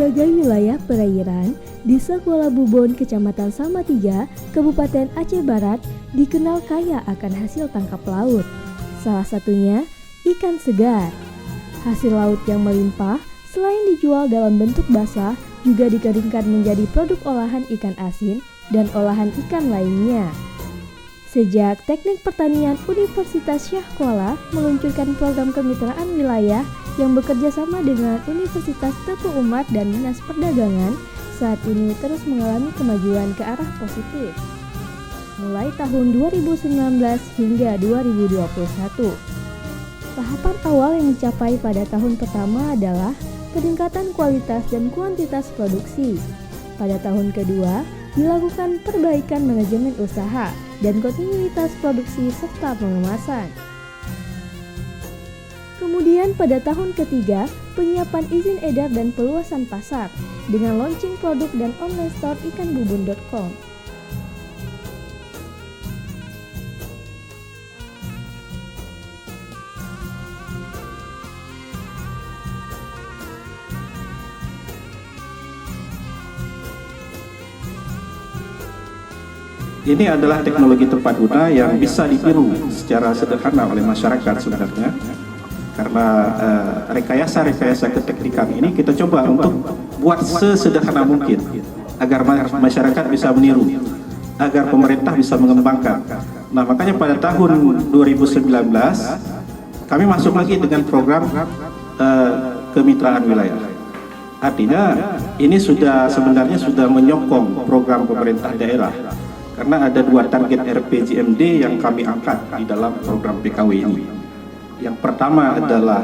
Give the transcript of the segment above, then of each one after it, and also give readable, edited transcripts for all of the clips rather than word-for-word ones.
sebagai wilayah perairan, Desa Kuala Bubon, Kecamatan Salatiga, Kabupaten Aceh Barat dikenal kaya akan hasil tangkap laut. Salah satunya ikan segar. Hasil laut yang melimpah selain dijual dalam bentuk basah, juga dikeringkan menjadi produk olahan ikan asin dan olahan ikan lainnya. Sejak Teknik Pertanian Universitas Syah Kuala meluncurkan program kemitraan wilayah yang bekerja sama dengan Universitas Teguh Umar dan Dinas Perdagangan, saat ini terus mengalami kemajuan ke arah positif. Mulai tahun 2019 hingga 2021. Tahapan awal yang dicapai pada tahun pertama adalah peningkatan kualitas dan kuantitas produksi. Pada tahun kedua, dilakukan perbaikan manajemen usaha dan kontinuitas produksi serta pengemasan. Kemudian pada tahun ketiga, penyiapan izin edar dan peluasan pasar dengan launching produk dan online store ikanbubun.com. Ini adalah teknologi tepat guna yang bisa ditiru secara sederhana oleh masyarakat sebenarnya. Karena rekayasa keteknikan ini kita coba untuk buat sesederhana mungkin agar masyarakat bisa meniru, agar pemerintah bisa mengembangkan. Nah, makanya pada tahun 2019 kami masuk lagi dengan program kemitraan wilayah. Artinya ini sebenarnya sudah menyokong program pemerintah daerah. Karena ada 2 target RPJMD yang kami angkat di dalam program PKW ini. Yang pertama adalah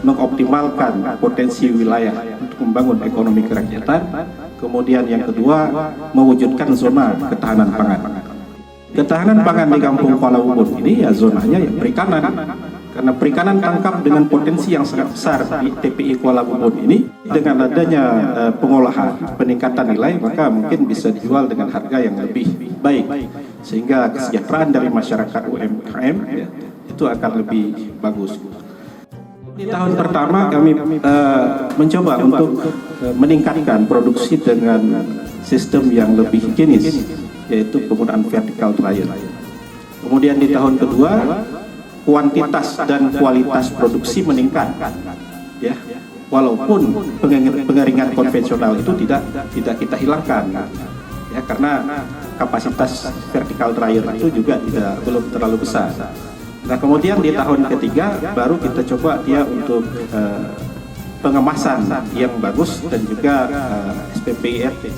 mengoptimalkan potensi wilayah untuk membangun ekonomi kerakyatan. Kemudian yang kedua, mewujudkan zona ketahanan pangan. Ketahanan pangan di Kampung Kuala Bubon ini ya zonanya ya perikanan. Karena perikanan tangkap dengan potensi yang sangat besar di TPI Kuala Bubon ini, dengan adanya pengolahan, peningkatan nilai, maka mungkin bisa dijual dengan harga yang lebih baik. Sehingga kesejahteraan dari masyarakat UMKM ya, itu akan lebih bagus. Di tahun pertama kami mencoba untuk meningkatkan produksi dengan sistem yang lebih higienis, yaitu penggunaan vertical dryer. Kemudian di tahun kedua, kuantitas dan kualitas produksi meningkat, ya, walaupun pengeringan konvensional itu tidak kita hilangkan, ya, karena kapasitas vertical dryer itu juga belum terlalu besar. Nah, kemudian di tahun ketiga baru kita coba dia untuk pengemasan yang bagus dan juga SPPIRT.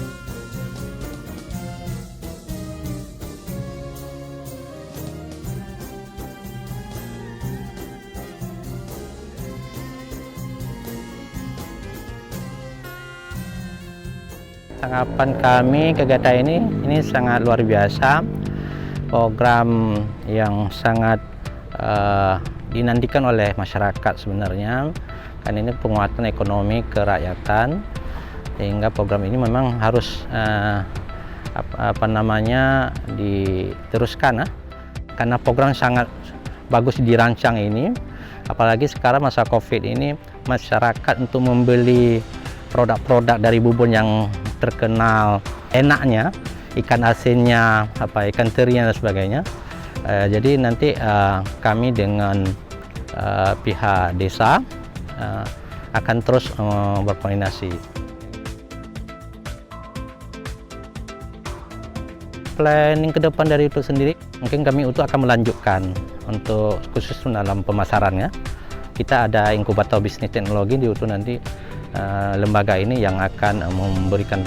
Tanggapan kami kegiatan ini sangat luar biasa, program yang sangat dinantikan oleh masyarakat sebenarnya, kan ini penguatan ekonomi kerakyatan, sehingga program ini memang harus diteruskan, karena program sangat bagus dirancang ini, apalagi sekarang masa COVID ini masyarakat untuk membeli produk-produk dari Bubon yang terkenal enaknya, ikan asinnya, ikan terinya dan sebagainya. Jadi nanti kami dengan pihak desa akan terus berkoordinasi. Planning ke depan dari itu sendiri, mungkin kami itu akan melanjutkan untuk khusus dalam pemasarannya. Kita ada inkubator bisnis teknologi di UTU nanti. Lembaga ini yang akan memberikan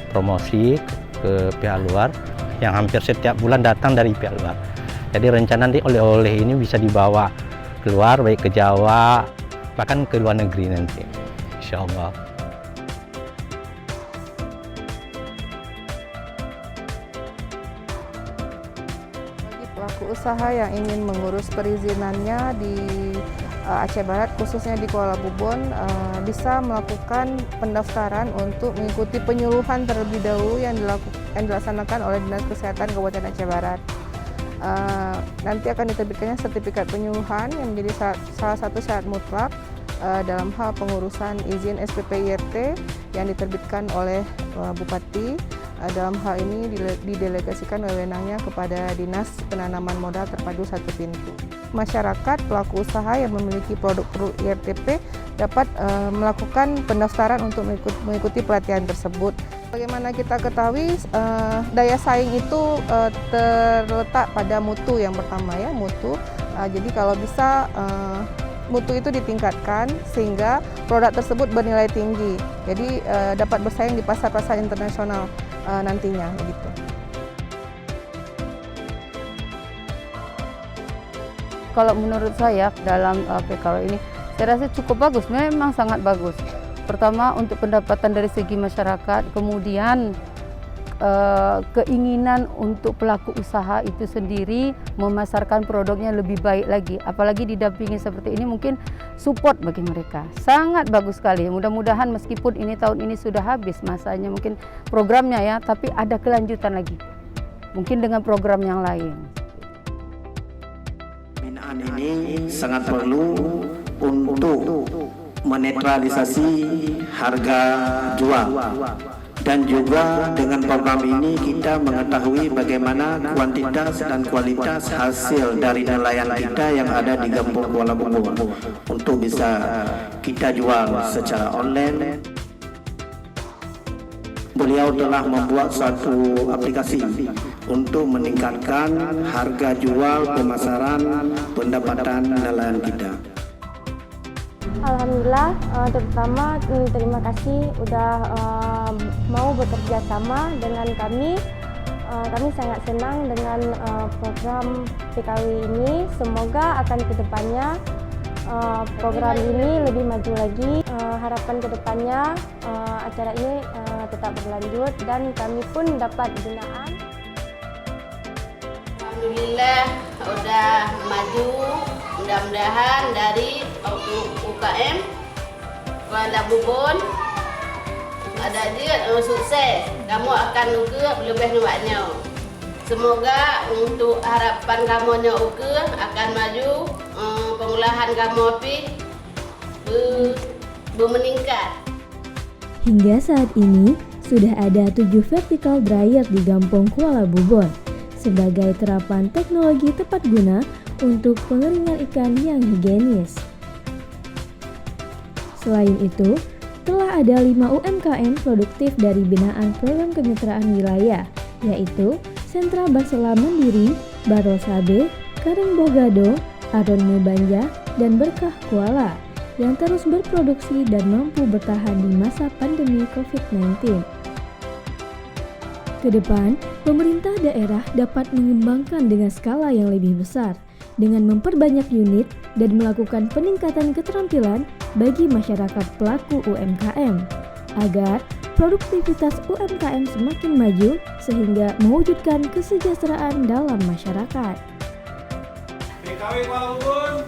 promosi ke pihak luar yang hampir setiap bulan datang dari pihak luar. Jadi rencana nanti oleh-oleh ini bisa dibawa keluar, baik ke Jawa, bahkan ke luar negeri nanti, insya Allah. Bagi pelaku usaha yang ingin mengurus perizinannya di Aceh Barat, khususnya di Kuala Bubon, bisa melakukan pendaftaran untuk mengikuti penyuluhan terlebih dahulu yang dilaksanakan oleh Dinas Kesehatan Kabupaten Aceh Barat. Nanti akan diterbitkannya sertifikat penyuluhan yang menjadi salah satu syarat mutlak dalam hal pengurusan izin SPP IRT yang diterbitkan oleh Bupati. Dalam hal ini didelegasikan wewenangnya kepada Dinas Penanaman Modal Terpadu Satu Pintu. Masyarakat pelaku usaha yang memiliki produk-produk IRTP dapat melakukan pendaftaran untuk mengikuti pelatihan tersebut. Bagaimana kita ketahui, daya saing itu terletak pada mutu yang pertama ya, mutu. Jadi kalau bisa mutu itu ditingkatkan sehingga produk tersebut bernilai tinggi. Jadi dapat bersaing di pasar-pasar internasional nantinya begitu. Kalau menurut saya dalam PKW ini, saya rasa cukup bagus, memang sangat bagus. Pertama untuk pendapatan dari segi masyarakat, kemudian keinginan untuk pelaku usaha itu sendiri memasarkan produknya lebih baik lagi. Apalagi didampingi seperti ini mungkin support bagi mereka. Sangat bagus sekali. Mudah-mudahan meskipun ini tahun ini sudah habis masanya mungkin programnya ya, tapi ada kelanjutan lagi. Mungkin dengan program yang lain. Binaan ini sangat perlu untuk menetralisasi harga jual. Dan juga dengan program ini kita mengetahui bagaimana kuantitas dan kualitas hasil dari nelayan kita yang ada di Kampung Kuala Bubon untuk bisa kita jual secara online. Beliau telah membuat suatu aplikasi untuk meningkatkan harga jual, pemasaran, pendapatan nelayan kita. Alhamdulillah, terutama terima kasih udah mau bekerja sama dengan kami. Kami sangat senang dengan program PKW ini. Semoga akan kedepannya program ini lebih maju lagi. Harapan kedepannya acara ini tetap berlanjut dan kami pun dapat binaan. Alhamdulillah udah maju, mudah-mudahan dari UKM Kuala Bubon ada dia sukses, kamu akan ukur lebih banyak. Semoga untuk harapan kamu ukur akan maju, pengolahan kamu meningkat. Hingga saat ini sudah ada 7 vertical dryer di Gampong Kuala Bubon sebagai terapan teknologi tepat guna untuk pengeringan ikan yang higienis. Selain itu, telah ada 5 UMKM produktif dari binaan program kemitraan wilayah, yaitu Sentra Barsela Mandiri, Barol Sabe, Kareng Bogado, Aron Mubanja, dan Berkah Kuala, yang terus berproduksi dan mampu bertahan di masa pandemi COVID-19. Kedepan, pemerintah daerah dapat mengembangkan dengan skala yang lebih besar, dengan memperbanyak unit dan melakukan peningkatan keterampilan bagi masyarakat pelaku UMKM, agar produktivitas UMKM semakin maju sehingga mewujudkan kesejahteraan dalam masyarakat. PKW Kuala Bubon